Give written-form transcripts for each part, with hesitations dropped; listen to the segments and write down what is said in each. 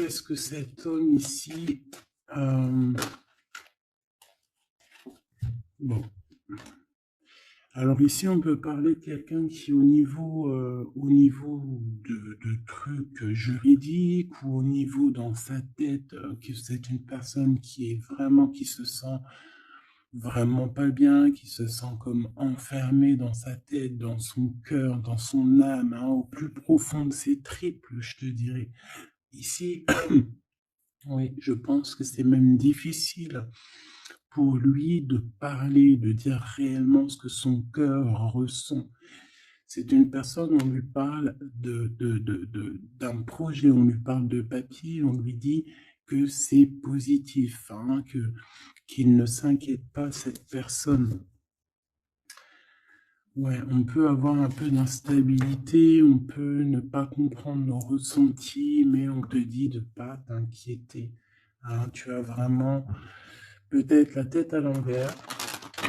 qu'est-ce que cet homme ici... Bon. Alors ici, on peut parler de quelqu'un qui, au niveau de trucs juridiques ou au niveau dans sa tête, que c'est une personne qui est vraiment, qui se sent vraiment pas bien, qui se sent comme enfermée dans sa tête, dans son cœur, dans son âme, hein, au plus profond de ses tripes, je te dirais. Ici, oui, je pense que c'est même difficile pour lui de parler, de dire réellement ce que son cœur ressent. C'est une personne, on lui parle d'un projet, on lui parle de papier, on lui dit que c'est positif, hein, qu'il ne s'inquiète pas, cette personne. Ouais, on peut avoir un peu d'instabilité, on peut ne pas comprendre nos ressentis, mais on te dit de pas t'inquiéter. Hein, tu as vraiment peut-être la tête à l'envers.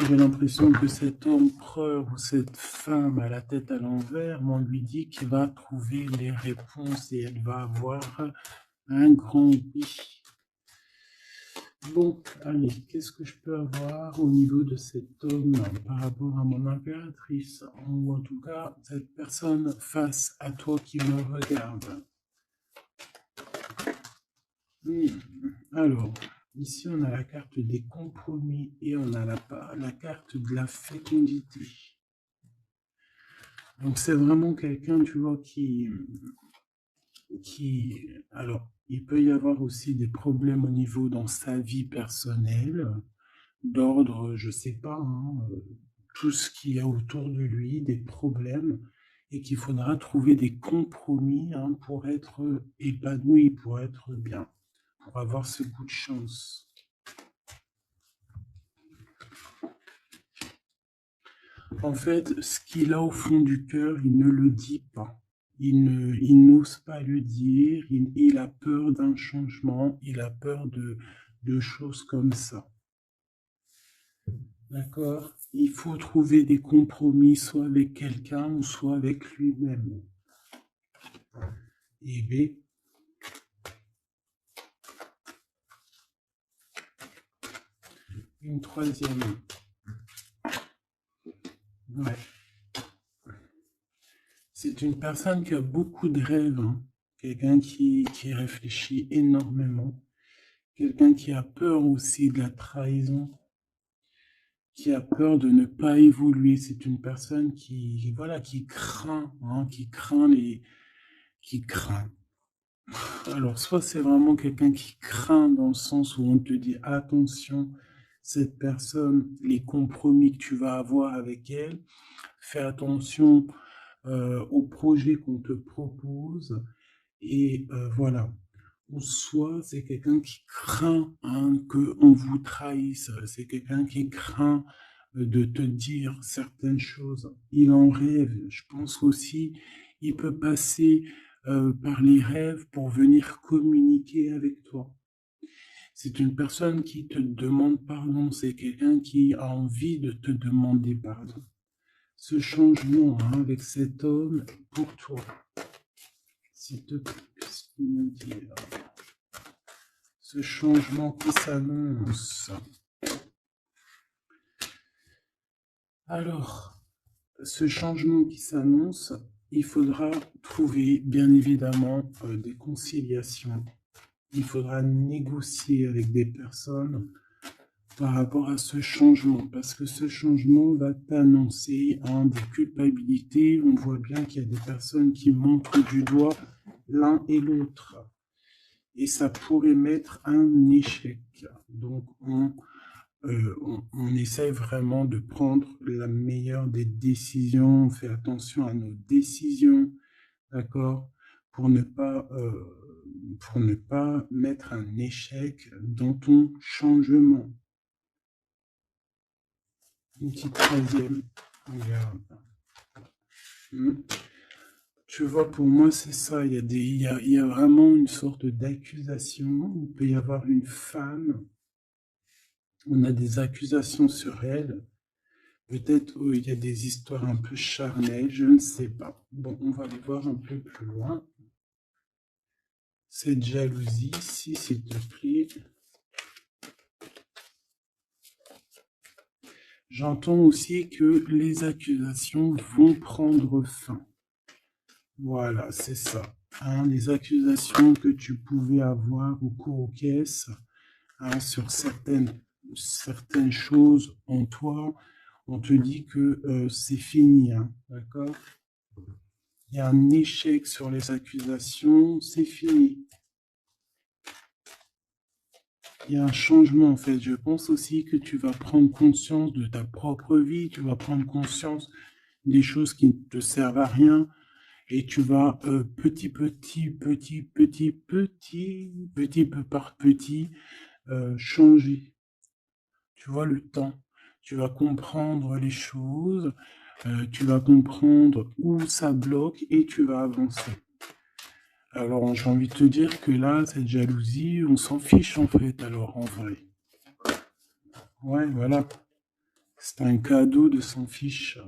J'ai l'impression que cet empereur ou cette femme à la tête à l'envers, on lui dit qu'il va trouver les réponses et elle va avoir un grand oui. Bon, allez, qu'est-ce que je peux avoir au niveau de cet homme par rapport à mon impératrice, ou en tout cas cette personne face à toi qui me regarde. Alors, ici on a la carte des compromis et on a la carte de la fécondité. Donc c'est vraiment quelqu'un, tu vois, alors, il peut y avoir aussi des problèmes au niveau dans sa vie personnelle, d'ordre, je sais pas, hein, tout ce qu'il y a autour de lui, des problèmes, et qu'il faudra trouver des compromis, hein, pour être épanoui, pour être bien, pour avoir ce coup de chance. En fait, ce qu'il a au fond du cœur, il ne le dit pas. Il n'ose pas le dire, il a peur d'un changement, il a peur de choses comme ça. D'accord? Il faut trouver des compromis, soit avec quelqu'un ou soit avec lui-même. Et B. Une troisième. Ouais. C'est une personne qui a beaucoup de rêves, hein. Quelqu'un qui réfléchit énormément. Quelqu'un qui a peur aussi de la trahison, qui a peur de ne pas évoluer. C'est une personne qui, voilà, qui craint, hein, qui craint. Alors, soit c'est vraiment quelqu'un qui craint dans le sens où on te dit attention, cette personne, les compromis que tu vas avoir avec elle, fais attention aux projets qu'on te propose et voilà. Ou soit c'est quelqu'un qui craint, hein, qu'on vous trahisse, c'est quelqu'un qui craint de te dire certaines choses. Il en rêve. Je pense aussi, il peut passer par les rêves pour venir communiquer avec toi. C'est une personne qui te demande pardon, c'est quelqu'un qui a envie de te demander pardon. Ce changement, hein, avec cet homme pour toi, s'il te plaît, qu'est-ce qu'il me dit là? Ce changement qui s'annonce. Alors, ce changement qui s'annonce, il faudra trouver bien évidemment des conciliations. Il faudra négocier avec des personnes par rapport à ce changement, parce que ce changement va t'annoncer des culpabilités. On voit bien qu'il y a des personnes qui montrent du doigt l'un et l'autre. Et ça pourrait mettre un échec. Donc, on essaie vraiment de prendre la meilleure des décisions, on fait attention à nos décisions, d'accord, pour ne pas mettre un échec dans ton changement. Une petite troisième, regarde. Tu vois, pour moi, c'est ça. Il y a vraiment une sorte d'accusation. Il peut y avoir une femme. On a des accusations sur elle. Peut-être il y a des histoires un peu charnelles, je ne sais pas. Bon, on va aller voir un peu plus loin. cette jalousie ici, s'il te plaît. J'entends aussi que les accusations vont prendre fin. Voilà, c'est ça. Hein, les accusations que tu pouvais avoir au cours aux caisses, hein, sur certaines choses en toi, on te dit que c'est fini, hein, d'accord? Il y a un échec sur les accusations, c'est fini. Il y a un changement en fait. Je pense aussi que tu vas prendre conscience de ta propre vie, tu vas prendre conscience des choses qui ne te servent à rien et tu vas petit peu par petit changer. Tu vois le temps. Tu vas comprendre les choses, tu vas comprendre où ça bloque et tu vas avancer. Alors, j'ai envie de te dire que là, cette jalousie, on s'en fiche en fait, alors en vrai. Ouais, voilà. C'est un cadeau de s'en fiche.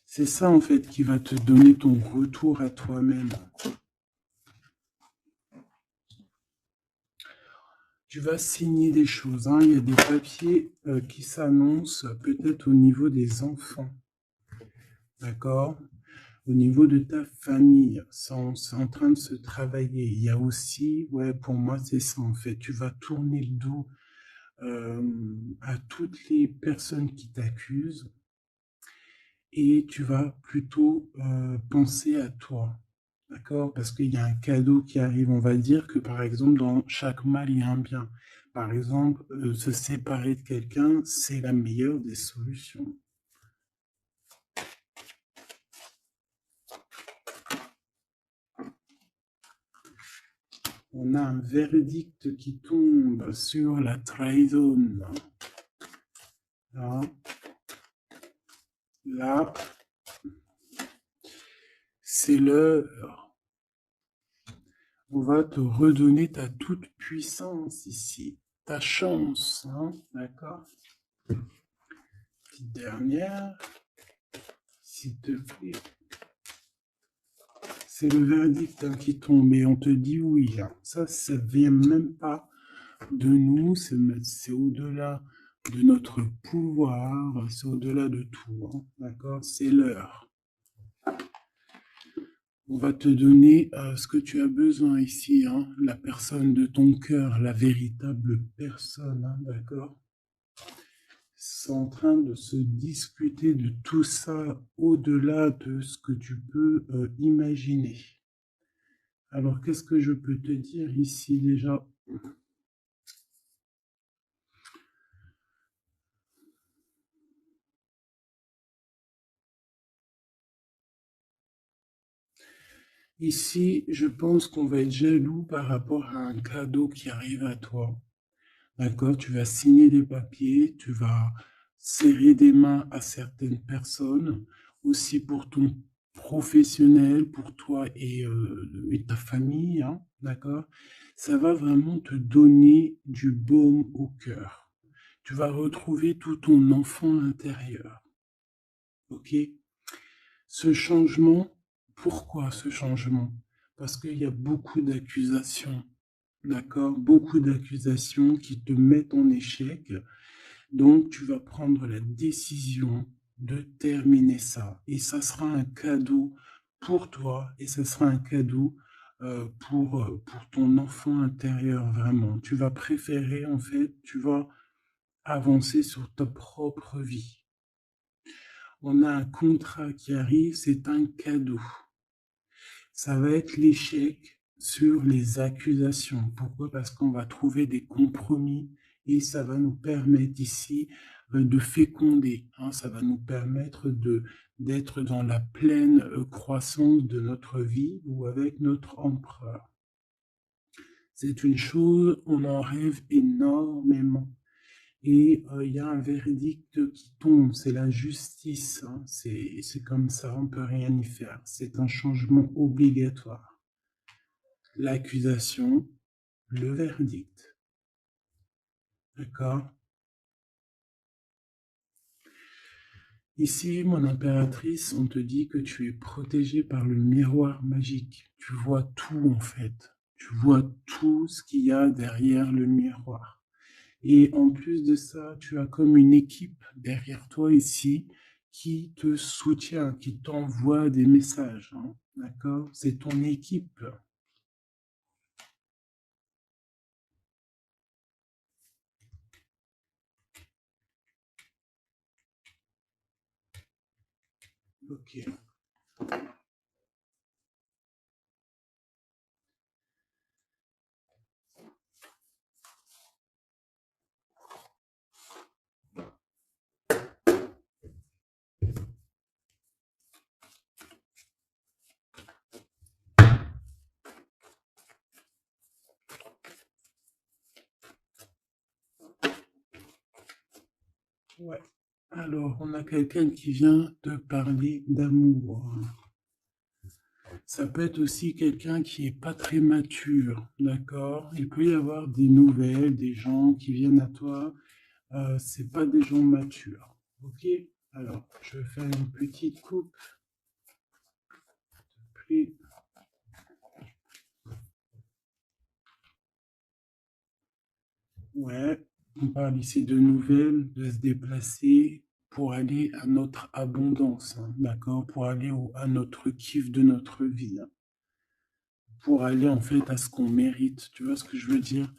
C'est ça en fait qui va te donner ton retour à toi-même. Tu vas signer des choses, hein. Il y a des papiers qui s'annoncent peut-être au niveau des enfants. D'accord? Au niveau de ta famille, c'est en train de se travailler. Il y a aussi, ouais, pour moi, c'est ça en fait. Tu vas tourner le dos à toutes les personnes qui t'accusent et tu vas plutôt penser à toi. D'accord? Parce qu'il y a un cadeau qui arrive. On va dire que par exemple, dans chaque mal, il y a un bien. Par exemple, se séparer de quelqu'un, c'est la meilleure des solutions. On a un verdict qui tombe sur la trahison. Là, c'est l'heure. On va te redonner ta toute puissance ici, ta chance, hein, d'accord? Petite dernière, s'il te plaît. C'est le verdict hein, qui tombe et on te dit oui. Hein. Ça vient même pas de nous, c'est au-delà de notre pouvoir, c'est au-delà de tout, hein, d'accord? C'est l'heure. On va te donner ce que tu as besoin ici, hein, la personne de ton cœur, la véritable personne, hein, d'accord? C'est en train de se discuter de tout ça au-delà de ce que tu peux imaginer. Alors, qu'est-ce que je peux te dire ici déjà? Ici, je pense qu'on va être jaloux par rapport à un cadeau qui arrive à toi. D'accord? Tu vas signer des papiers, tu vas serrer des mains à certaines personnes, aussi pour ton professionnel, pour toi et ta famille, hein, d'accord? Ça va vraiment te donner du baume au cœur. Tu vas retrouver tout ton enfant intérieur, ok? Ce changement, pourquoi ce changement? Parce qu'il y a beaucoup d'accusations, d'accord? Beaucoup d'accusations qui te mettent en échec. Donc, tu vas prendre la décision de terminer ça. Et ça sera un cadeau pour toi et ça sera un cadeau pour ton enfant intérieur, vraiment. Tu vas préférer, en fait, tu vas avancer sur ta propre vie. On a un contrat qui arrive, c'est un cadeau. Ça va être l'échec sur les accusations. Pourquoi? Parce qu'on va trouver des compromis et ça va nous permettre ici de féconder. Hein, ça va nous permettre d'être dans la pleine croissance de notre vie ou avec notre empereur. C'est une chose, on en rêve énormément. Et il y a un verdict qui tombe, c'est la justice. Hein, c'est comme ça, on ne peut rien y faire. C'est un changement obligatoire. L'accusation, le verdict. D'accord? Ici, mon impératrice, on te dit que tu es protégée par le miroir magique. Tu vois tout en fait. Tu vois tout ce qu'il y a derrière le miroir. Et en plus de ça, tu as comme une équipe derrière toi ici qui te soutient, qui t'envoie des messages, hein. D'accord? C'est ton équipe. Ok. Ouais. Alors, on a quelqu'un qui vient te parler d'amour. Ça peut être aussi quelqu'un qui est pas très mature, d'accord? Il peut y avoir des nouvelles, des gens qui viennent à toi. C'est pas des gens matures, ok? Alors, je vais faire une petite coupe. Puis, ouais, on parle ici de nouvelles, de se déplacer pour aller à notre abondance, hein, d'accord? Pour aller à notre kiff de notre vie, hein. Pour aller en fait à ce qu'on mérite. Tu vois ce que je veux dire?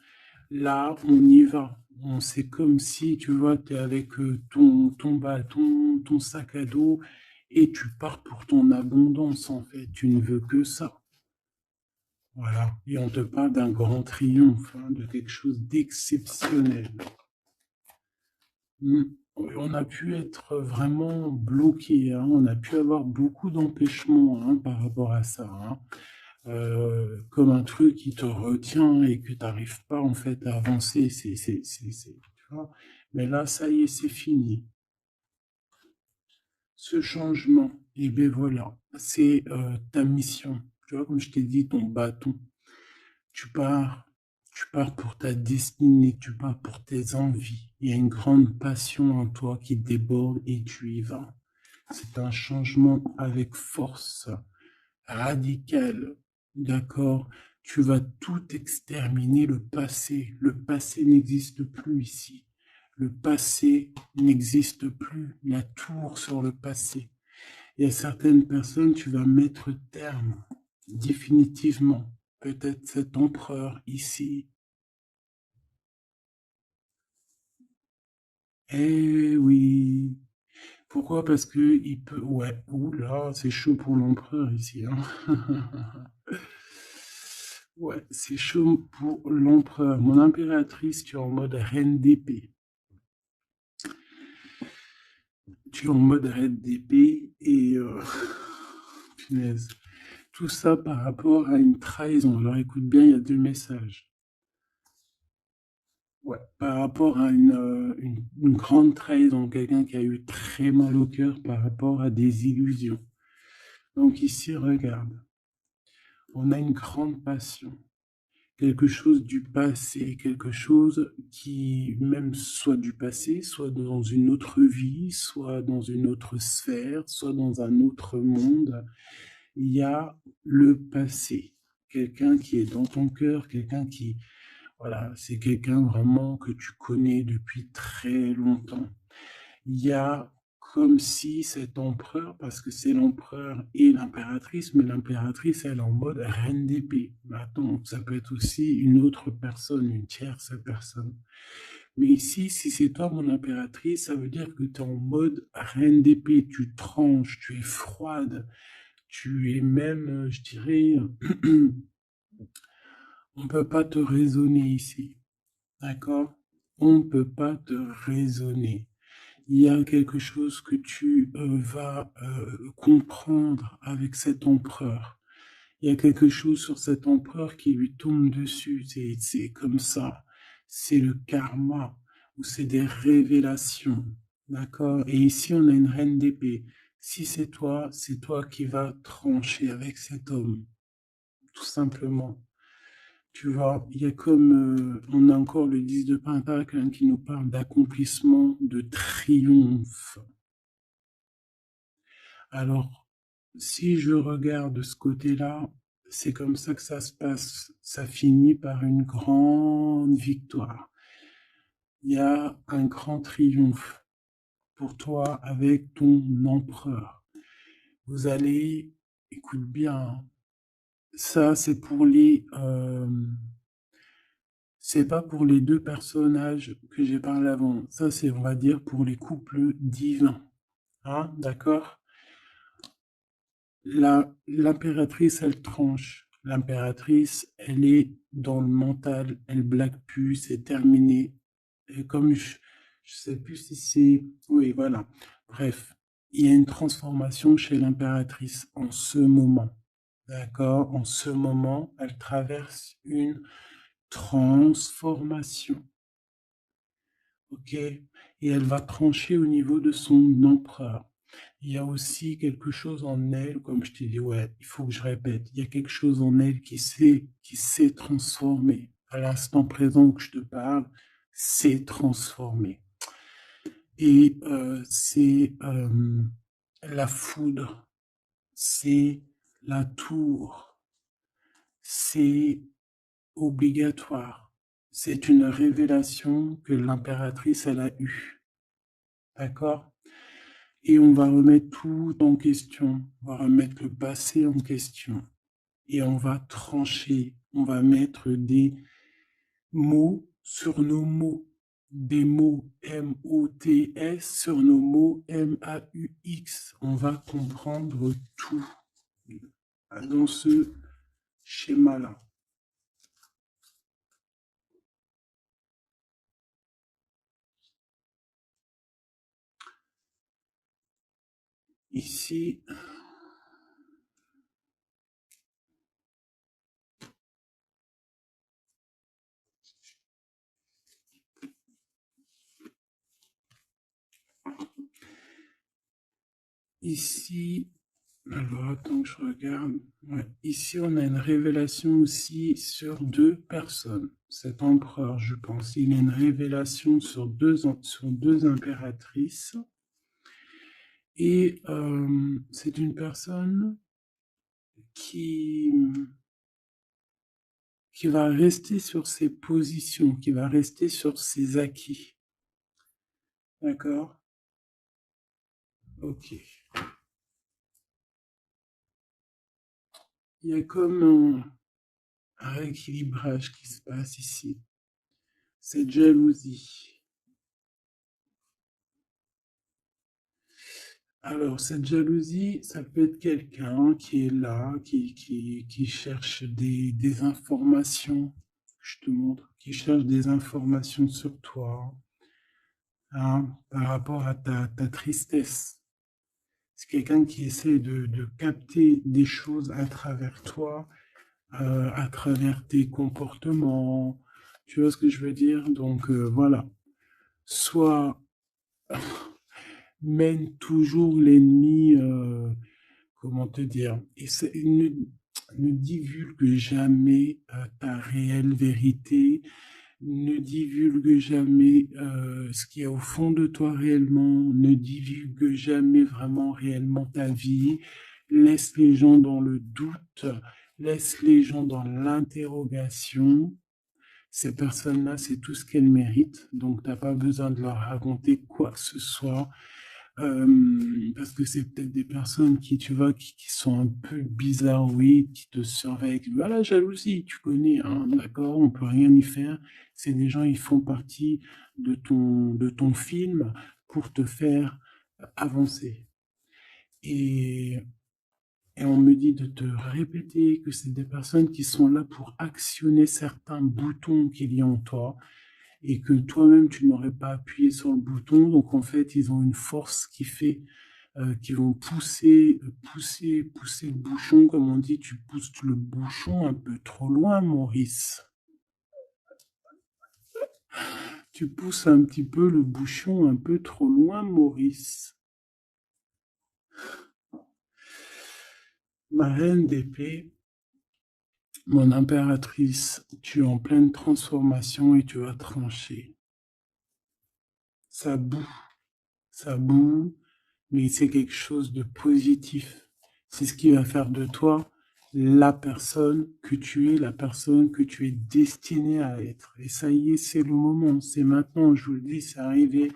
Là, on y va. C'est comme si, tu vois, tu es avec ton bâton, ton sac à dos, et tu pars pour ton abondance, en fait. Tu ne veux que ça. Voilà. Et on te parle d'un grand triomphe, hein, de quelque chose d'exceptionnel. Mm. On a pu être vraiment bloqué, hein. On a pu avoir beaucoup d'empêchements, hein, par rapport à ça, hein. Comme un truc qui te retient et que tu n'arrives pas en fait à avancer. Tu vois. Mais là, ça y est, c'est fini. Ce changement, et bien voilà, c'est ta mission. Tu vois, comme je t'ai dit, ton bâton. Tu pars, tu pars pour ta destinée, tu pars pour tes envies. Il y a une grande passion en toi qui déborde et tu y vas. C'est un changement avec force, radical. D'accord? Tu vas tout exterminer le passé. Le passé n'existe plus ici. Le passé n'existe plus. La tour sur le passé. Et à certaines personnes, tu vas mettre terme définitivement. Peut-être cet empereur ici. Eh oui. Pourquoi? Parce que il peut. Ouais. Oula, c'est chaud pour l'empereur ici, hein. Ouais, c'est chaud pour l'empereur. Mon impératrice, tu es en mode reine d'épée. Tu es en mode reine d'épée et punaise. Tout ça par rapport à une trahison. Alors écoute bien, il y a deux messages. Ouais, par rapport à une grande trahison, quelqu'un qui a eu très mal au cœur par rapport à des illusions. Donc ici, regarde, on a une grande passion, quelque chose du passé, quelque chose qui même soit du passé, soit dans une autre vie, soit dans une autre sphère, soit dans un autre monde. Il y a le passé, quelqu'un qui est dans ton cœur, quelqu'un qui, voilà, c'est quelqu'un vraiment que tu connais depuis très longtemps. Il y a comme si cet empereur, parce que c'est l'empereur et l'impératrice, mais l'impératrice, elle est en mode reine d'épée. Mais attends, ça peut être aussi une autre personne, une tierce personne. Mais ici, si c'est toi mon impératrice, ça veut dire que tu es en mode reine d'épée, tu tranches, tu es froide, tu es même, je dirais, on ne peut pas te raisonner ici. D'accord? On ne peut pas te raisonner. Il y a quelque chose que tu vas comprendre avec cet empereur. Il y a quelque chose sur cet empereur qui lui tombe dessus. C'est comme ça. C'est le karma ou c'est des révélations. D'accord? Et ici, on a une reine d'épée. Si c'est toi qui vas trancher avec cet homme, tout simplement. Tu vois, il y a comme, on a encore le 10 de Pentacle hein, qui nous parle d'accomplissement, de triomphe. Alors, si je regarde de ce côté-là, c'est comme ça que ça se passe. Ça finit par une grande victoire. Il y a un grand triomphe pour toi avec ton empereur. Vous allez, écoute bien, ça c'est pour c'est pas pour les deux personnages que j'ai parlé avant. Ça c'est, on va dire, pour les couples divins. Hein, d'accord? L'impératrice, elle tranche. L'impératrice, elle est dans le mental, elle blague plus, c'est terminé. Et comme je sais plus si c'est... Oui, voilà. Bref, il y a une transformation chez l'impératrice en ce moment. D'accord? En ce moment, elle traverse une transformation. Ok? Et elle va trancher au niveau de son empereur. Il y a aussi quelque chose en elle, comme je t'ai dit, ouais, il faut que je répète, il y a quelque chose en elle qui s'est transformé. À l'instant présent que je te parle, s'est transformé. Et c'est la foudre, c'est la tour, c'est obligatoire. C'est une révélation que l'impératrice, elle a eue. D'accord? Et on va remettre tout en question. On va remettre le passé en question. Et on va trancher. On va mettre des mots sur nos mots. Des mots M-O-T-S sur nos mots M-A-U-X. On va comprendre tout dans ce schéma-là. Ici, ici, alors attends que je regarde. Ouais. Ici, on a une révélation aussi sur deux personnes. Cet empereur, je pense, il a une révélation sur deux impératrices. Et c'est une personne qui, qui va rester sur ses positions, qui va rester sur ses acquis. D'accord? Ok. Il y a comme un rééquilibrage qui se passe ici. Cette jalousie. Alors, cette jalousie, ça peut être quelqu'un qui est là, qui cherche des informations, je te montre, qui cherche des informations sur toi, hein, par rapport à ta tristesse. C'est quelqu'un qui essaie de capter des choses à travers toi, à travers tes comportements. Tu vois ce que je veux dire? Donc, voilà. Soit mène toujours l'ennemi, comment te dire, et ne divulgue jamais ta réelle vérité, ne divulgue jamais ce qu'il y a au fond de toi réellement, ne divulgue jamais vraiment réellement ta vie, laisse les gens dans le doute, laisse les gens dans l'interrogation. Ces personnes-là, c'est tout ce qu'elles méritent, donc tu n'as pas besoin de leur raconter quoi que ce soit. Parce que c'est peut-être des personnes qui, tu vois, qui sont un peu bizarroïdes, qui te surveillent. Voilà, jalousie, tu connais, hein, d'accord, on peut rien y faire. C'est des gens, ils font partie de ton film pour te faire avancer. Et, et on me dit de te répéter que c'est des personnes qui sont là pour actionner certains boutons qu'il y a en toi et que toi-même, tu n'aurais pas appuyé sur le bouton. Donc, en fait, ils ont une force qui fait qu'ils vont pousser le bouchon. Comme on dit, tu pousses le bouchon un peu trop loin, Maurice. Tu pousses un petit peu le bouchon un peu trop loin, Maurice. Ma reine d'épée, mon impératrice, tu es en pleine transformation et tu vas trancher. Ça boue, ça boue. mais c'est quelque chose de positif. C'est ce qui va faire de toi la personne que tu es, la personne que tu es destiné à être. Et ça y est, c'est le moment, c'est maintenant, je vous le dis, c'est arrivé,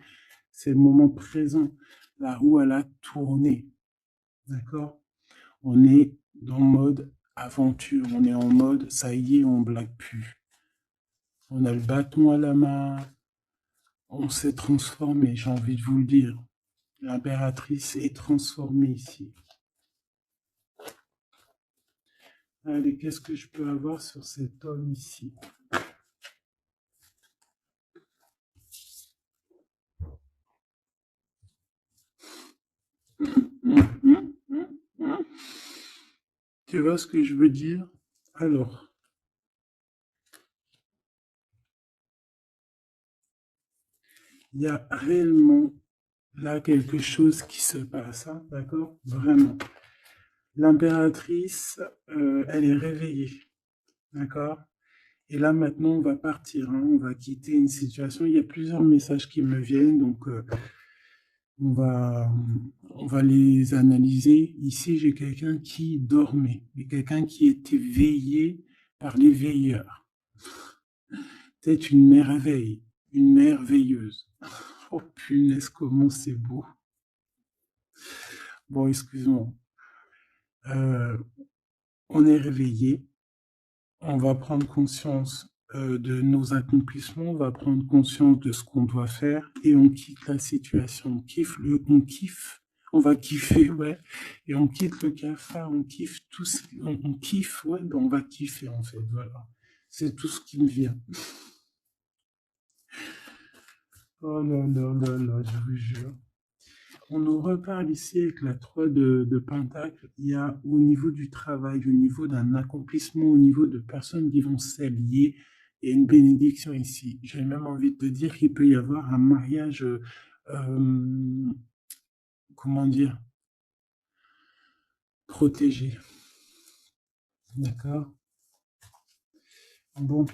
c'est le moment présent. La roue, elle a tourné, d'accord? On est dans le mode aventure, on est en mode, ça y est, on blague plus. On a le bâton à la main, on s'est transformé, j'ai envie de vous le dire. L'impératrice est transformée ici. Allez, qu'est-ce que je peux avoir sur cet homme ici? Tu vois ce que je veux dire? Alors, il y a réellement là quelque chose qui se passe, hein, d'accord? Vraiment. L'impératrice, elle est réveillée, d'accord? Et là, maintenant, on va partir, hein, on va quitter une situation. Il y a plusieurs messages qui me viennent, donc on va, on va les analyser. Ici, j'ai quelqu'un qui dormait, et quelqu'un qui était veillé par les veilleurs. C'est une merveille, une merveilleuse. Oh punaise, comment c'est beau. Bon, excuse-moi. On est réveillé, on va prendre conscience de nos accomplissements, on va prendre conscience de ce qu'on doit faire et on quitte la situation. On kiffe, on va kiffer, ouais, et on quitte le cafard, on kiffe tous, on kiffe, ouais, ben on va kiffer en fait, voilà. C'est tout ce qui me vient. Oh là là là là, je vous jure. On nous reparle ici avec la 3 de Pentacle. Il y a au niveau du travail, au niveau d'un accomplissement, au niveau de personnes qui vont s'allier, il y a une bénédiction ici. J'ai même envie de te dire qu'il peut y avoir un mariage, comment dire, protégé. D'accord? Bon,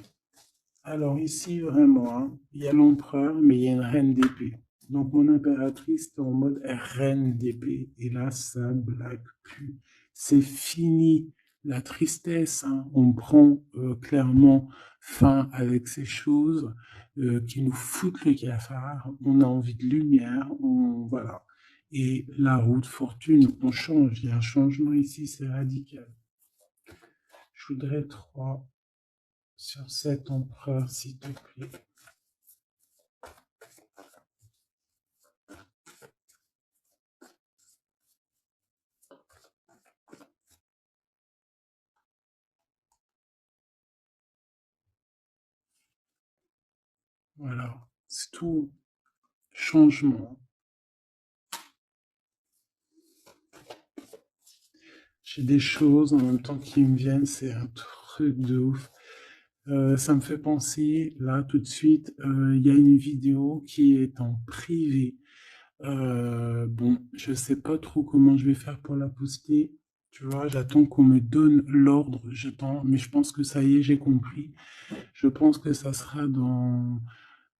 alors ici, vraiment, hein, il y a l'empereur, mais il y a une reine d'épée. Donc mon impératrice est en mode reine d'épée. Et là, ça blague plus. C'est fini la tristesse, hein. On prend clairement fin avec ces choses qui nous foutent le cafard. On a envie de lumière, voilà. Et la route fortune, on change. Il y a un changement ici, c'est radical. Je voudrais 3 sur cet empereur, s'il te plaît. Voilà, c'est tout changement. J'ai des choses en même temps qui me viennent, c'est un truc de ouf. Ça me fait penser, là, tout de suite, il y a une vidéo qui est en privé. Bon, je sais pas trop comment je vais faire pour la poster. Tu vois, j'attends qu'on me donne l'ordre, j'attends, mais je pense que ça y est, j'ai compris. Je pense que ça sera dans...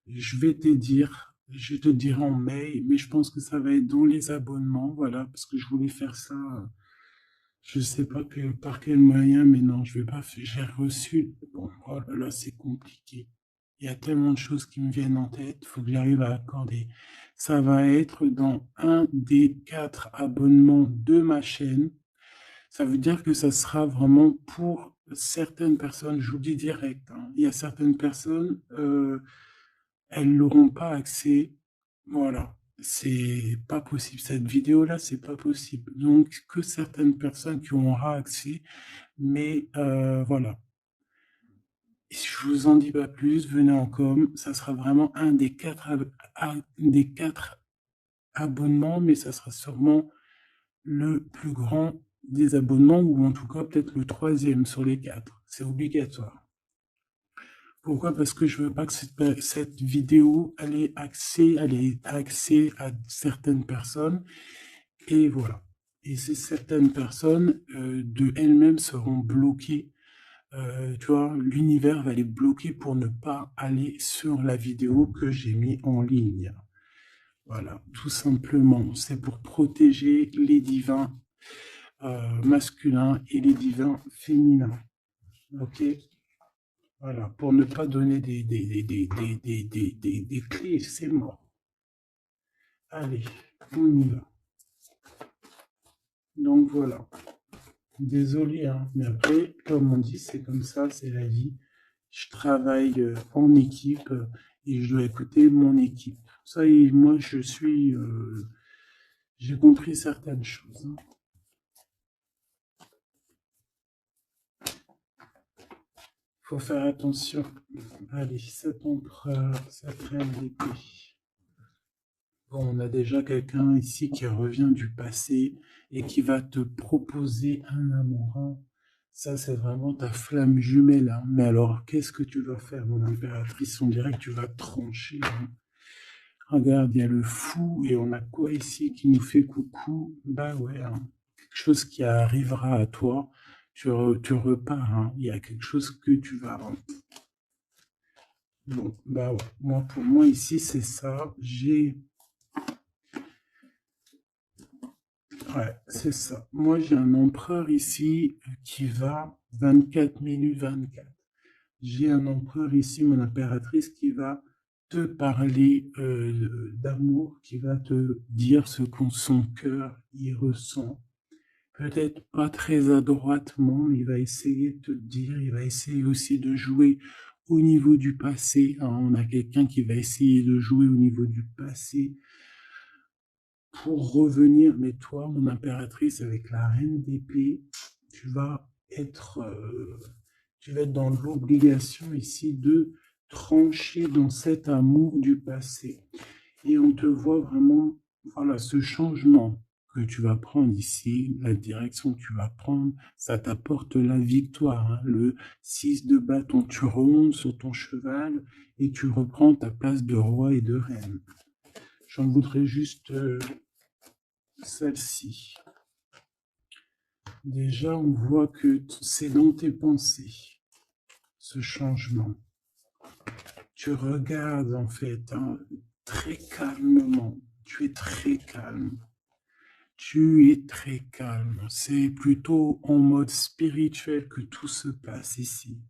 Je vais te dire, je te dirai en mail, mais je pense que ça va être dans les abonnements, voilà, parce que je voulais faire ça, je sais pas par quel moyen, mais non, je vais pas faire, j'ai reçu, bon, oh là là, c'est compliqué. Il y a tellement de choses qui me viennent en tête, il faut que j'arrive à accorder. Ça va être dans un des 4 abonnements de ma chaîne. Ça veut dire que ça sera vraiment pour certaines personnes, je vous le dis direct, hein. Il y a certaines personnes, elles n'auront pas accès. Voilà, c'est pas possible. Cette vidéo-là, c'est pas possible. Donc, que certaines personnes qui auront accès, mais voilà. Je vous en dis pas plus, venez en com. Ça sera vraiment un des 4 abonnements, mais ça sera sûrement le plus grand des abonnements, ou en tout cas peut-être le 3e sur les 4. C'est obligatoire. Pourquoi? Parce que je veux pas que cette vidéo ait accès à certaines personnes. Et voilà. Et ces certaines personnes, de elles-mêmes, seront bloquées. Tu vois, l'univers va les bloquer pour ne pas aller sur la vidéo que j'ai mis en ligne. Voilà, tout simplement. C'est pour protéger les divins masculins et les divins féminins. Ok? Voilà, pour ne pas donner des clés, c'est mort. Allez, on y va. Donc voilà. Désolé, hein, mais après, comme on dit, c'est comme ça, c'est la vie. Je travaille en équipe et je dois écouter mon équipe. Ça y est, moi, j'ai compris certaines choses. Hein. Faut faire attention. Allez, cet empereur, cette reine d'épée. Bon, on a déjà quelqu'un ici qui revient du passé et qui va te proposer un amour. Hein. Ça, c'est vraiment ta flamme jumelle. Hein. Mais alors, qu'est-ce que tu vas faire, mon impératrice? On dirait que tu vas trancher. Hein. Regarde, il y a le fou et on a quoi ici qui nous fait coucou? Bah ouais, hein. Quelque chose qui arrivera à toi. Tu repars. Hein. Il y a quelque chose que tu vas... Bon, bah ouais. Moi, pour moi, ici, c'est ça. Ouais, c'est ça. Moi, j'ai un empereur ici qui va 24 minutes 24. J'ai un empereur ici, mon impératrice, qui va te parler d'amour, qui va te dire ce qu'on son cœur y ressent. Peut-être pas très adroitement, mais il va essayer de te dire, il va essayer aussi de jouer au niveau du passé. Hein. On a quelqu'un qui va essayer de jouer au niveau du passé pour revenir, mais toi, mon impératrice, avec la reine d'épée, tu vas être, dans l'obligation ici de trancher dans cet amour du passé. Et on te voit vraiment, voilà, ce changement que tu vas prendre ici, la direction que tu vas prendre, ça t'apporte la victoire. Hein. Le 6 de bâton, tu remontes sur ton cheval et tu reprends ta place de roi et de reine. J'en voudrais juste celle-ci. Déjà, on voit que c'est dans tes pensées, ce changement. Tu regardes en fait hein, très calmement. Tu es très calme. Tu es très calme. C'est plutôt en mode spirituel que tout se passe ici.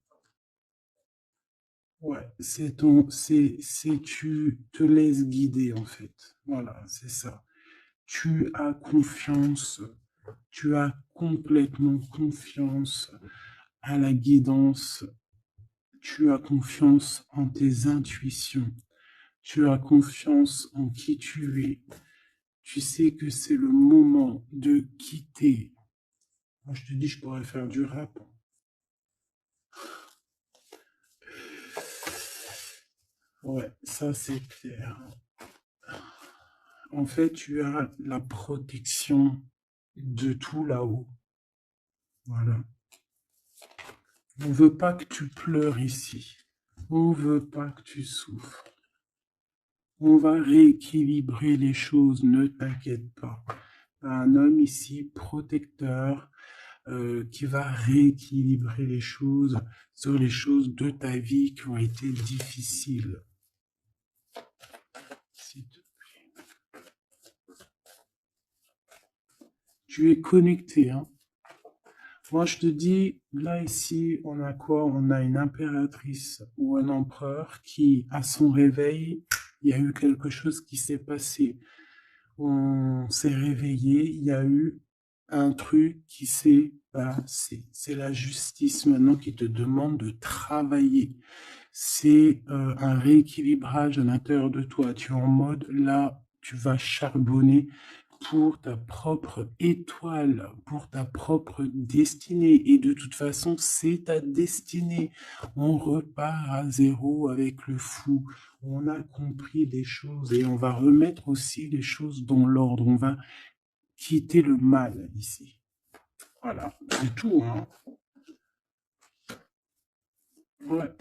Ouais, tu te laisses guider en fait. Voilà, c'est ça. Tu as confiance. Tu as complètement confiance à la guidance. Tu as confiance en tes intuitions. Tu as confiance en qui tu es. Tu sais que c'est le moment de quitter. Moi, je te dis, je pourrais faire du rap. Ouais, ça c'est clair. En fait, tu as la protection de tout là-haut. Voilà. On ne veut pas que tu pleures ici. On ne veut pas que tu souffres. On va rééquilibrer les choses, ne t'inquiète pas. Un homme ici, protecteur, qui va rééquilibrer les choses sur les choses de ta vie qui ont été difficiles. Tu es connecté, hein. Moi, je te dis, là, ici, on a quoi? On a une impératrice ou un empereur qui, à son réveil, il y a eu quelque chose qui s'est passé. On s'est réveillé, il y a eu un truc qui s'est passé. C'est la justice maintenant qui te demande de travailler. C'est un rééquilibrage à l'intérieur de toi. Tu es en mode, là, tu vas charbonner pour ta propre étoile, pour ta propre destinée. Et de toute façon, c'est ta destinée. On repart à zéro avec le fou. On a compris des choses et on va remettre aussi les choses dans l'ordre. On va quitter le mal ici. Voilà, c'est tout. Hein. Ouais.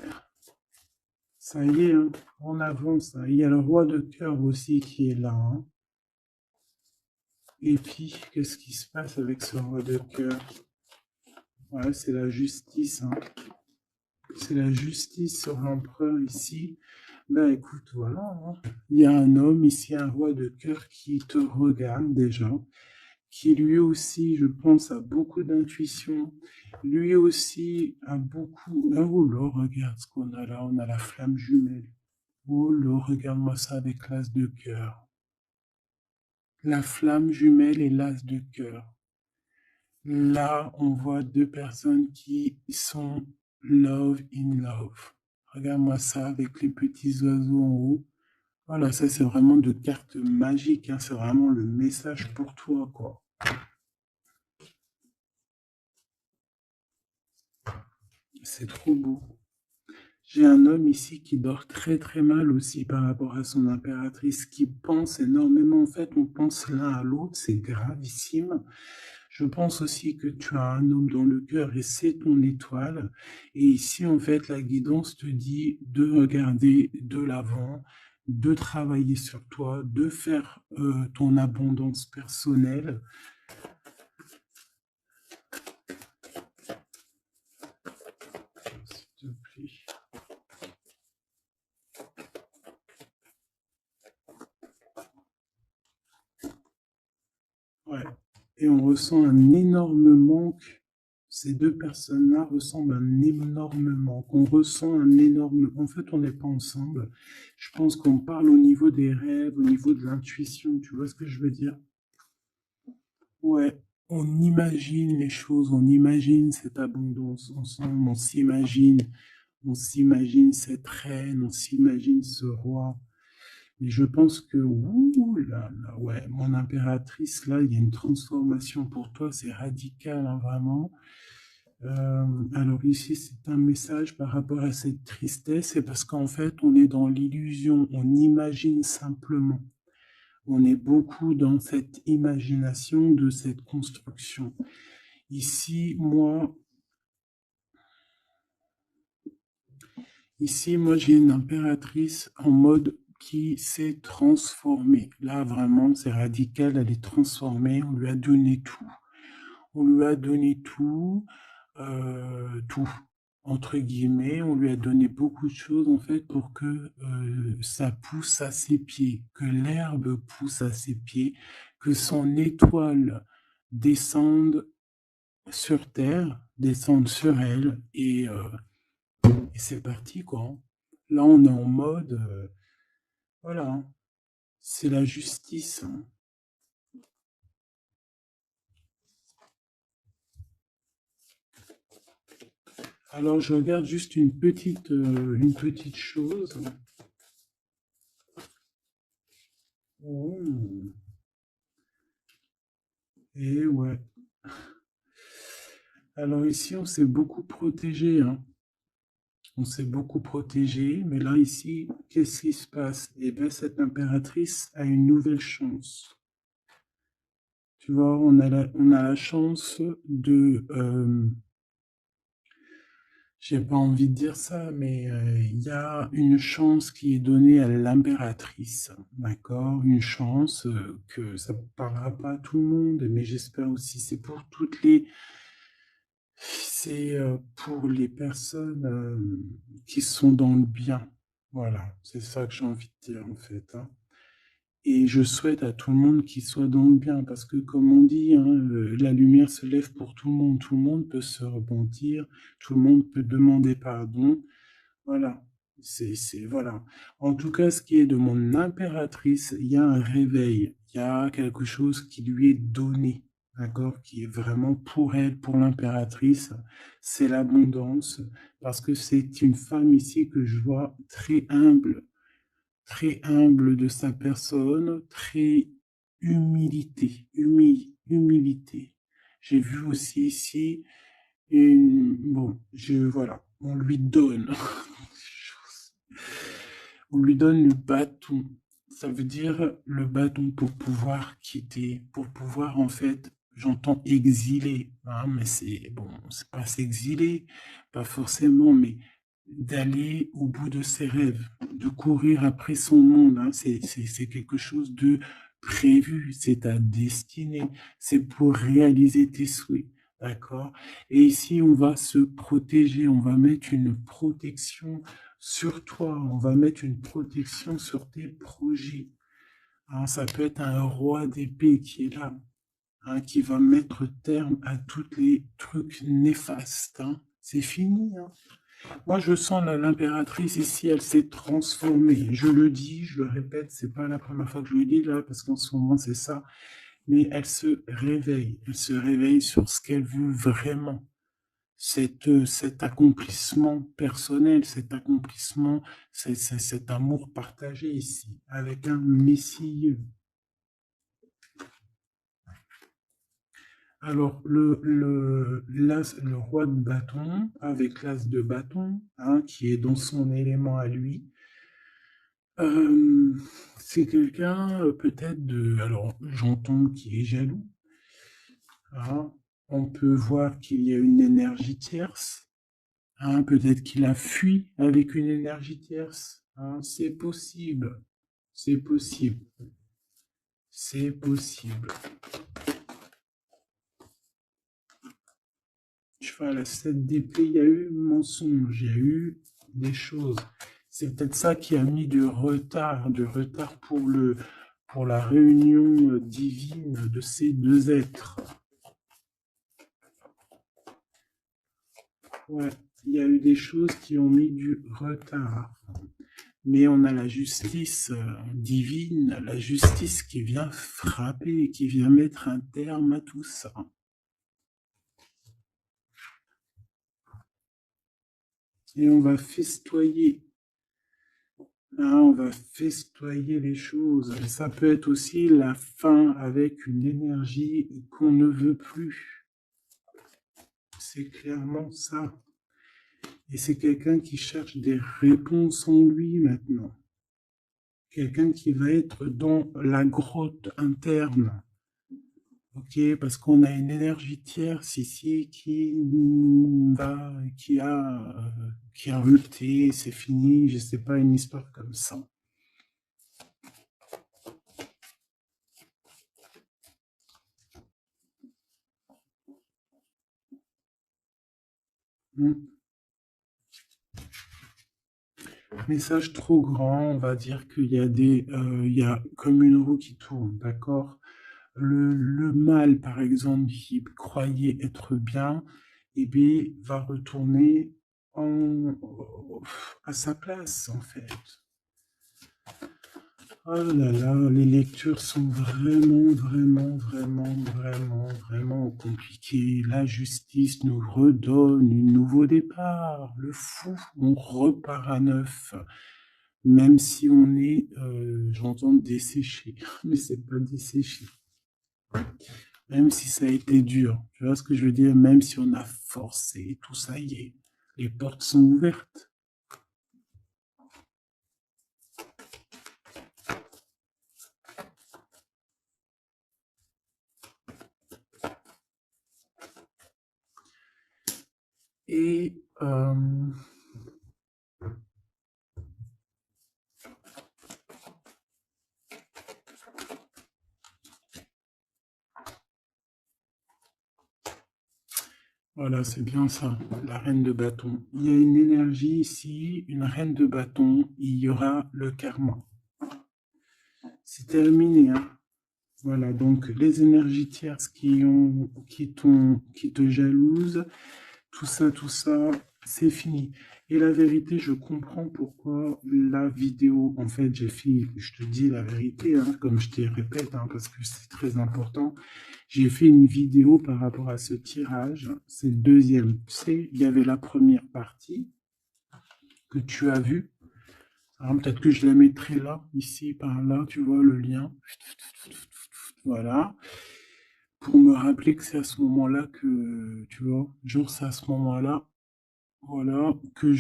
Ça y est, hein, on avance. Hein. Il y a le roi de cœur aussi qui est là. Hein. Et puis, qu'est-ce qui se passe avec ce roi de cœur? Ouais, c'est la justice. Hein. C'est la justice sur l'empereur ici. Ben écoute, voilà, hein. Il y a un homme ici, un roi de cœur qui te regarde déjà, qui lui aussi, je pense, a beaucoup d'intuition. Lui aussi a beaucoup... Oh là, regarde ce qu'on a là, on a la flamme jumelle. Oh là, regarde-moi ça avec l'as de cœur. La flamme jumelle et l'as de cœur. Là, on voit deux personnes qui sont love in love. Regarde-moi ça avec les petits oiseaux en haut. Voilà, ça c'est vraiment de cartes magiques, hein. C'est vraiment le message pour toi, quoi. C'est trop beau. J'ai un homme ici qui dort très très mal aussi par rapport à son impératrice, qui pense énormément. En fait, on pense l'un à l'autre, c'est gravissime. Je pense aussi que tu as un homme dans le cœur et c'est ton étoile. Et ici, en fait, la guidance te dit de regarder de l'avant, de travailler sur toi, de faire ton abondance personnelle. S'il te plaît. Ouais. Et on ressent un énorme manque. Ces deux personnes-là ressemblent à un énorme manque. On ressent un énorme... En fait, on n'est pas ensemble. Je pense qu'on parle au niveau des rêves, au niveau de l'intuition. Tu vois ce que je veux dire? Ouais. On imagine les choses, on imagine cette abondance ensemble, on s'imagine cette reine, on s'imagine ce roi. Et je pense que, ouh là là, ouais, mon impératrice, là, il y a une transformation pour toi, c'est radical, hein, vraiment. Alors ici, c'est un message par rapport à cette tristesse, c'est parce qu'en fait, on est dans l'illusion, on imagine simplement. On est beaucoup dans cette imagination de cette construction. Ici, moi, j'ai une impératrice en mode qui s'est transformée. Là, vraiment, c'est radical, elle est transformée, on lui a donné tout. On lui a donné tout, entre guillemets, on lui a donné beaucoup de choses, en fait, pour que ça pousse à ses pieds, que l'herbe pousse à ses pieds, que son étoile descende sur terre, descende sur elle, et c'est parti, quoi, hein. Là, on est en mode, voilà, hein, c'est la justice, hein. Alors, je regarde juste une petite chose. Oh. Et ouais. Alors ici, on s'est beaucoup protégé, hein. On s'est beaucoup protégé, mais là, ici, qu'est-ce qui se passe? Eh bien, cette impératrice a une nouvelle chance. Tu vois, on a la chance de... j'ai pas envie de dire ça, mais il y a une chance qui est donnée à l'impératrice, d'accord? Une chance que ça ne parlera pas à tout le monde, mais j'espère aussi, c'est pour les personnes qui sont dans le bien. Voilà, c'est ça que j'ai envie de dire en fait, hein. Et je souhaite à tout le monde qu'il soit dans le bien, parce que comme on dit, hein, la lumière se lève pour tout le monde peut se repentir, tout le monde peut demander pardon. Voilà, voilà. En tout cas, ce qui est de mon impératrice, il y a un réveil, il y a quelque chose qui lui est donné, d'accord, qui est vraiment pour elle, pour l'impératrice, c'est l'abondance, parce que c'est une femme ici que je vois très humble de sa personne, très humilité. J'ai vu aussi ici bon, voilà, on lui donne. On lui donne le bâton. Ça veut dire le bâton pour pouvoir quitter, pour pouvoir en fait, j'entends exiler, hein, mais c'est bon, c'est pas s'exiler, pas forcément, mais d'aller au bout de ses rêves, de courir après son monde, hein, c'est quelque chose de prévu, c'est ta destinée, c'est pour réaliser tes souhaits. D'accord? Et ici, on va se protéger, on va mettre une protection sur toi. On va mettre une protection sur tes projets. Hein, ça peut être un roi d'épée qui est là, hein, qui va mettre terme à tous les trucs néfastes. Hein. C'est fini. Hein. Moi, je sens l'impératrice ici, elle s'est transformée. Je le dis, je le répète, c'est pas la première fois que je le dis là, parce qu'en ce moment, c'est ça. Mais elle se réveille. Elle se réveille sur ce qu'elle veut vraiment. Cet accomplissement personnel, cet accomplissement, cet amour partagé ici, avec un Messie. Alors, le roi de bâton, avec l'as de bâton, hein, qui est dans son élément à lui, c'est quelqu'un peut-être de... Alors, j'entends qu'il est jaloux. Hein. On peut voir qu'il y a une énergie tierce. Hein, peut-être qu'il a fui avec une énergie tierce. Hein, c'est possible. C'est possible. C'est possible. Cheval à 7 d'épée, il y a eu mensonge, il y a eu des choses. C'est peut-être ça qui a mis du retard pour la réunion divine de ces deux êtres. Ouais, il y a eu des choses qui ont mis du retard. Mais on a la justice divine, la justice qui vient frapper, qui vient mettre un terme à tout ça. Et on va festoyer. Hein, on va festoyer les choses. Et ça peut être aussi la fin avec une énergie qu'on ne veut plus. C'est clairement ça. Et c'est quelqu'un qui cherche des réponses en lui maintenant. Quelqu'un qui va être dans la grotte interne. Ok, parce qu'on a une énergie tierce ici qui a rupté, c'est fini, je sais pas, une histoire comme ça. Message trop grand, on va dire qu'il y a il y a comme une roue qui tourne, d'accord? Le mal, par exemple, qui croyait être bien, eh bien, va retourner à sa place, en fait. Oh là là, les lectures sont vraiment compliquées. La justice nous redonne un nouveau départ. Le fou, on repart à neuf. Même si on est, j'entends desséché, mais c'est pas desséché. Même si ça a été dur, tu vois ce que je veux dire, même si on a forcé, tout ça y est, les portes sont ouvertes. Et voilà, c'est bien ça, la reine de bâton. Il y a une énergie ici, une reine de bâton, il y aura le karma. C'est terminé, hein. Voilà, donc les énergies tierces qui te jalousent, tout ça, c'est fini. Et la vérité, je comprends pourquoi la vidéo, en fait, j'ai fait, je te dis la vérité, hein, comme je te répète, hein, parce que c'est très important. J'ai fait une vidéo par rapport à ce tirage, c'est le deuxième. Tu sais, il y avait la première partie que tu as vue. Peut-être que je la mettrai là, ici, par là, tu vois le lien. Voilà. Pour me rappeler que c'est à ce moment-là que, tu vois, genre c'est à ce moment-là, voilà, que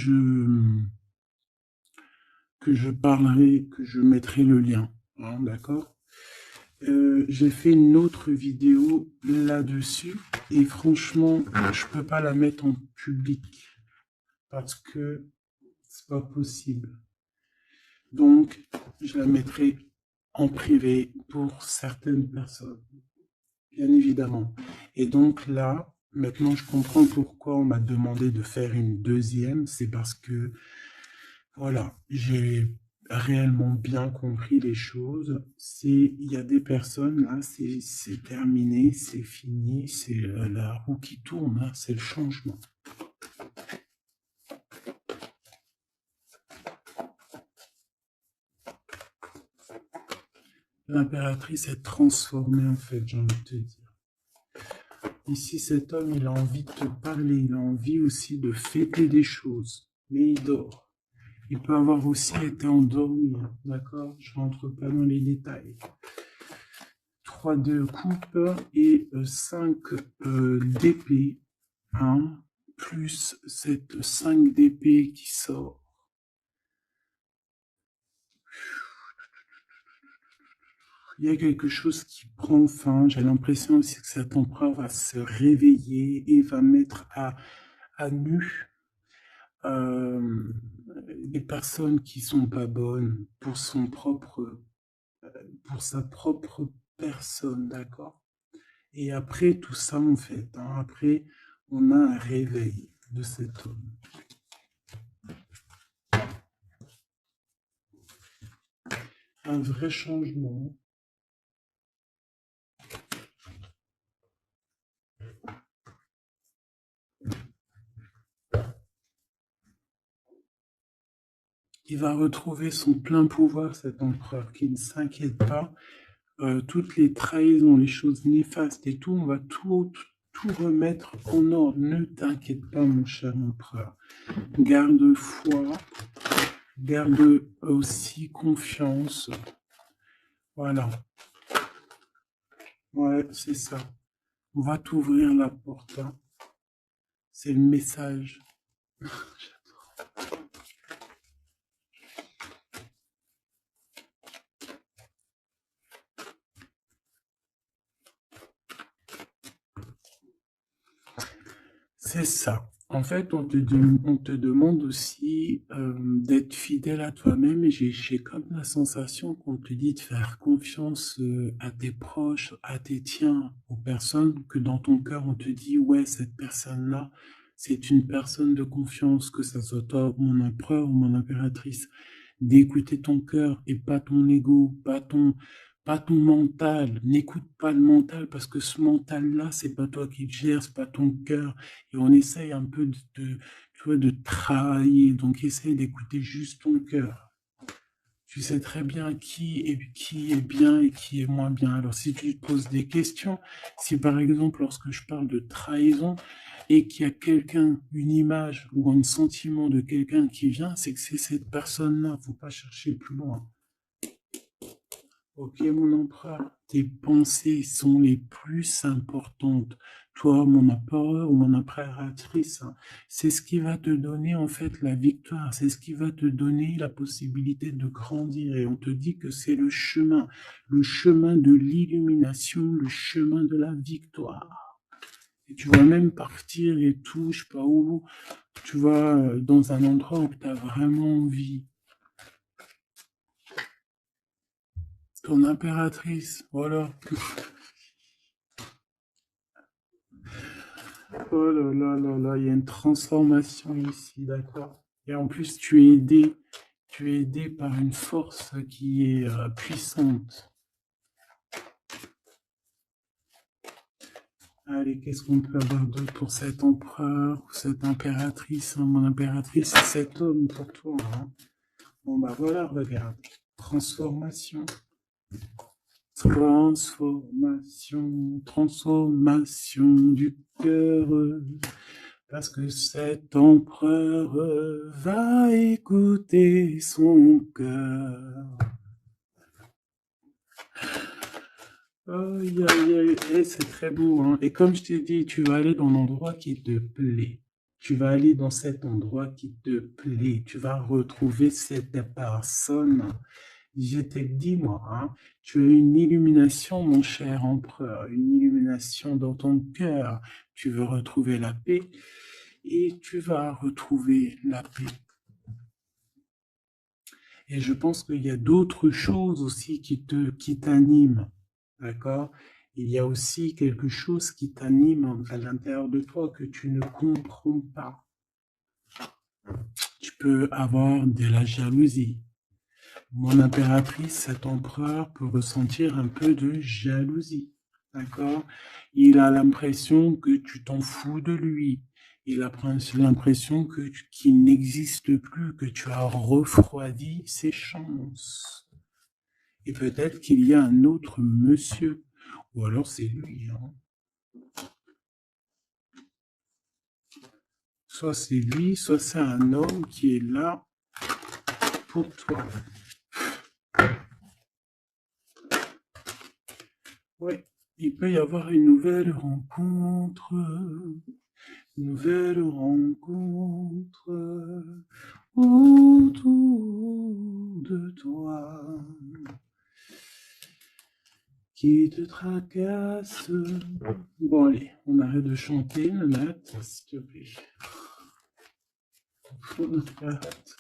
parlerai, que je mettrai le lien, hein, d'accord? J'ai fait une autre vidéo là-dessus, et franchement, je peux pas la mettre en public, parce que c'est pas possible. Donc, je la mettrai en privé pour certaines personnes, bien évidemment. Et donc là, maintenant je comprends pourquoi on m'a demandé de faire une deuxième, c'est parce que Voilà, j'ai réellement bien compris les choses. Il y a des personnes, là, c'est terminé, c'est fini, c'est la roue qui tourne, hein, c'est le changement. L'impératrice est transformée, en fait, j'ai envie de te dire. Ici, cet homme, il a envie de te parler, il a envie aussi de fêter des choses, mais il dort. Il peut avoir aussi été endormi, hein, d'accord? Je rentre pas dans les détails. 3 de coupe et 5 d'épée, hein, plus cette 5 d'épée qui sort. Il y a quelque chose qui prend fin. J'ai l'impression aussi que cet empereur va se réveiller et va mettre à nu les personnes qui sont pas bonnes pour pour sa propre personne, d'accord? Et après tout ça, en fait, hein, après, on a un réveil de cet homme. Un vrai changement. Il va retrouver son plein pouvoir, cet empereur, qui ne s'inquiète pas. Toutes les trahisons, les choses néfastes et tout, on va tout remettre en ordre. Ne t'inquiète pas, mon cher empereur. Garde foi, garde aussi confiance. Voilà. Ouais, c'est ça. On va t'ouvrir la porte, hein. C'est le message. C'est ça. En fait, on te demande aussi d'être fidèle à toi-même et j'ai comme la sensation qu'on te dit de faire confiance à tes proches, à tes tiens, aux personnes que dans ton cœur on te dit, ouais, cette personne-là, c'est une personne de confiance, que ça soit toi, mon empereur ou mon impératrice. D'écouter ton cœur et pas ton ego, pas ton mental. N'écoute pas le mental parce que ce mental-là, c'est pas toi qui le gères, c'est pas ton cœur. Et on essaye un peu tu vois, de travailler. Donc, essaye d'écouter juste ton cœur. Tu sais très bien qui est bien et qui est moins bien. Alors, si tu te poses des questions, si par exemple, lorsque je parle de trahison et qu'il y a quelqu'un, une image ou un sentiment de quelqu'un qui vient, c'est que c'est cette personne-là. Faut pas chercher plus loin. Ok, mon empereur, tes pensées sont les plus importantes. Toi, mon empereur ou mon impératrice, hein, c'est ce qui va te donner en fait la victoire, c'est ce qui va te donner la possibilité de grandir. Et on te dit que c'est le chemin de l'illumination, le chemin de la victoire. Et tu vas même partir et tout, je sais pas où, tu vas dans un endroit où tu as vraiment envie. Ton impératrice, voilà. Oh là là là là, il y a une transformation ici, d'accord? Et en plus, tu es aidé par une force qui est puissante. Allez, qu'est-ce qu'on peut avoir d'autre pour cet empereur ou cette impératrice, hein? Mon impératrice, c'est cet homme pour toi, hein. Bon bah voilà, regarde. Transformation. Transformation du cœur. Parce que cet empereur va écouter son cœur. Aïe, aïe, aïe. Eh, c'est très beau, hein. Et comme je t'ai dit, tu vas aller dans l'endroit qui te plaît. Tu vas aller dans cet endroit qui te plaît. Tu vas retrouver cette personne. Je t'ai dit, moi, hein, tu as une illumination, mon cher empereur, une illumination dans ton cœur. Tu veux retrouver la paix et tu vas retrouver la paix. Et je pense qu'il y a d'autres choses aussi qui t'animent, d'accord? Il y a aussi quelque chose qui t'anime à l'intérieur de toi que tu ne comprends pas. Tu peux avoir de la jalousie. Mon impératrice, cet empereur peut ressentir un peu de jalousie. D'accord? Il a l'impression que tu t'en fous de lui. Il a l'impression qu'il n'existe plus, que tu as refroidi ses chances. Et peut-être qu'il y a un autre monsieur. Ou alors c'est lui. Hein. Soit c'est lui, soit c'est un homme qui est là pour toi. Ouais, il peut y avoir une nouvelle rencontre. Nouvelle rencontre autour de toi qui te tracasse. Bon, allez, on arrête de chanter, Nat, s'il te plaît. On arrête.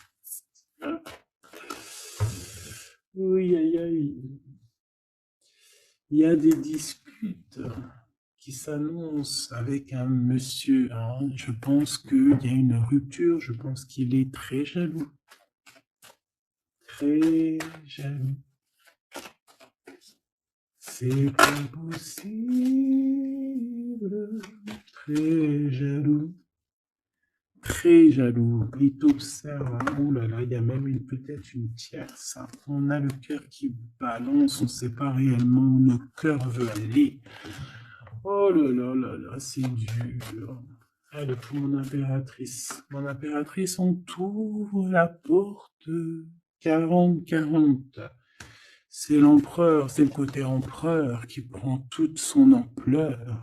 Oui, aïe, aïe. Il y a des disputes qui s'annonce avec un monsieur. Hein. Je pense qu'il y a une rupture. Je pense qu'il est très jaloux. Très jaloux. C'est pas possible. Très jaloux. Très jaloux. Il t'observe. Hein. Oh là là, il y a même peut-être une tierce. Hein. On a le cœur qui balance. On ne sait pas réellement où notre cœur veut aller. Oh là là là là, c'est dur. Allez, pour mon impératrice. Mon impératrice, on t'ouvre la porte 40-40. C'est l'empereur, c'est le côté empereur qui prend toute son ampleur.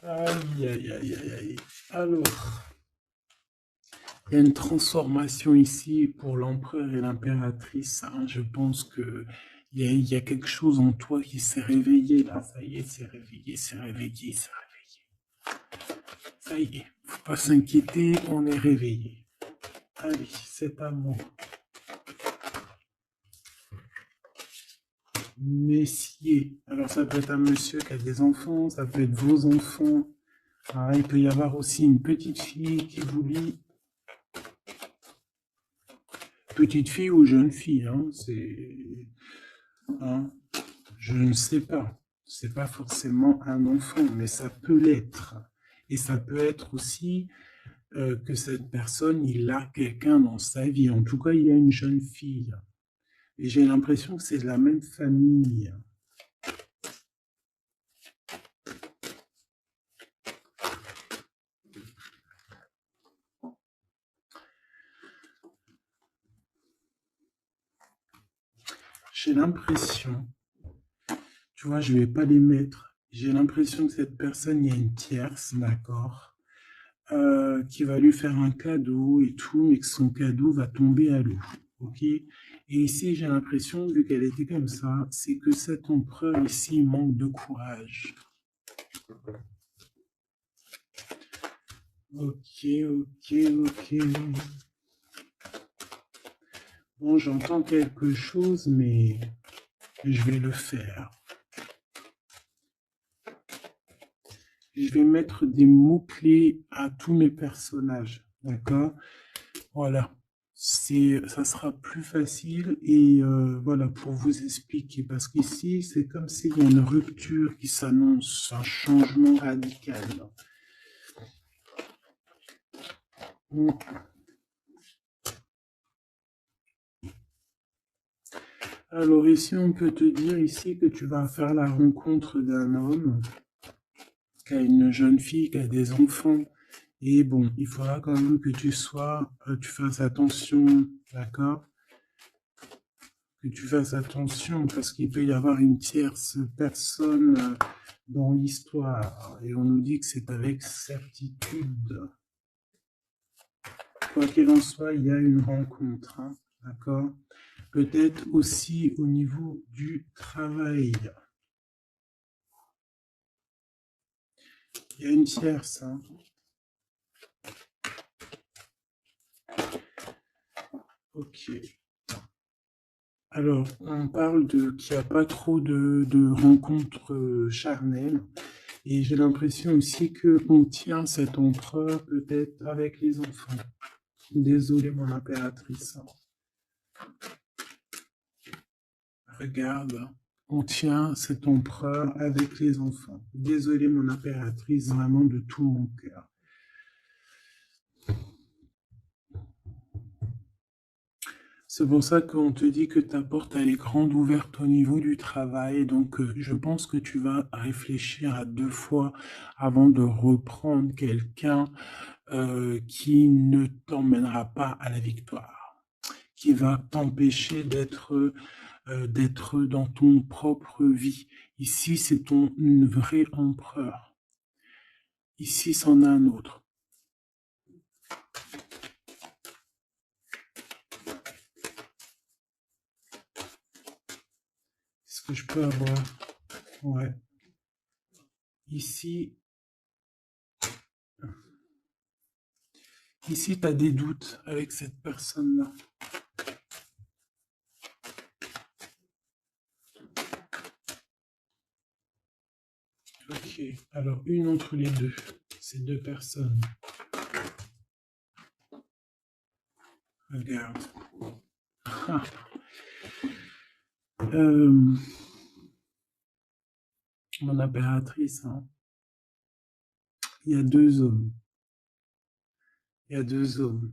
Aïe, aïe, aïe, aïe, aïe. Alors, il y a une transformation ici pour l'empereur et l'impératrice. Hein. Je pense que il y a quelque chose en toi qui s'est réveillé là. Ça y est, c'est réveillé, c'est réveillé, c'est réveillé. Ça y est, faut pas s'inquiéter, on est réveillé. Allez, c'est à moi. Messier. Alors ça peut être un monsieur qui a des enfants, ça peut être vos enfants. Ah, il peut y avoir aussi une petite fille qui vous lit. Petite fille ou jeune fille, hein, c'est... Hein, je ne sais pas. C'est pas forcément un enfant, mais ça peut l'être. Et ça peut être aussi que cette personne, il a quelqu'un dans sa vie. En tout cas, il y a une jeune fille. Et j'ai l'impression que c'est de la même famille. J'ai l'impression, tu vois, je ne vais pas les mettre. J'ai l'impression que cette personne, il y a une tierce, d'accord, qui va lui faire un cadeau et tout, mais que son cadeau va tomber à l'eau. Ok? Et ici, j'ai l'impression, vu qu'elle était comme ça, c'est que cet empereur ici manque de courage. Ok, ok, ok. Bon, j'entends quelque chose, mais je vais le faire. Je vais mettre des mots-clés à tous mes personnages, d'accord? Voilà. Ça sera plus facile et voilà, pour vous expliquer. Parce qu'ici, c'est comme s'il y a une rupture qui s'annonce, un changement radical. Alors ici, on peut te dire ici que tu vas faire la rencontre d'un homme qui a une jeune fille, qui a des enfants. Et bon, il faudra quand même que tu fasses attention, d'accord? Que tu fasses attention parce qu'il peut y avoir une tierce personne dans l'histoire. Et on nous dit que c'est avec certitude. Quoi qu'il en soit, il y a une rencontre, hein, d'accord? Peut-être aussi au niveau du travail. Il y a une tierce, hein. Ok. Alors, on parle qu'il n'y a pas trop de rencontres charnelles. Et j'ai l'impression aussi qu'on tient cet empereur peut-être avec les enfants. Désolée, mon impératrice. Regarde, on tient cet empereur avec les enfants. Désolée, mon impératrice, vraiment de tout mon cœur. C'est pour ça qu'on te dit que ta porte elle est grande ouverte au niveau du travail. Donc, je pense que tu vas réfléchir à 2 fois avant de reprendre quelqu'un qui ne t'emmènera pas à la victoire, qui va t'empêcher d'être dans ton propre vie. Ici, c'est ton vrai empereur. Ici, c'en a un autre. Est-ce que je peux avoir... Ouais. Ici, tu as des doutes avec cette personne-là. Ok, alors une entre les deux, ces deux personnes. Regarde. Ah. Mon impératrice, hein. Il y a 2 hommes. Il y a 2 hommes.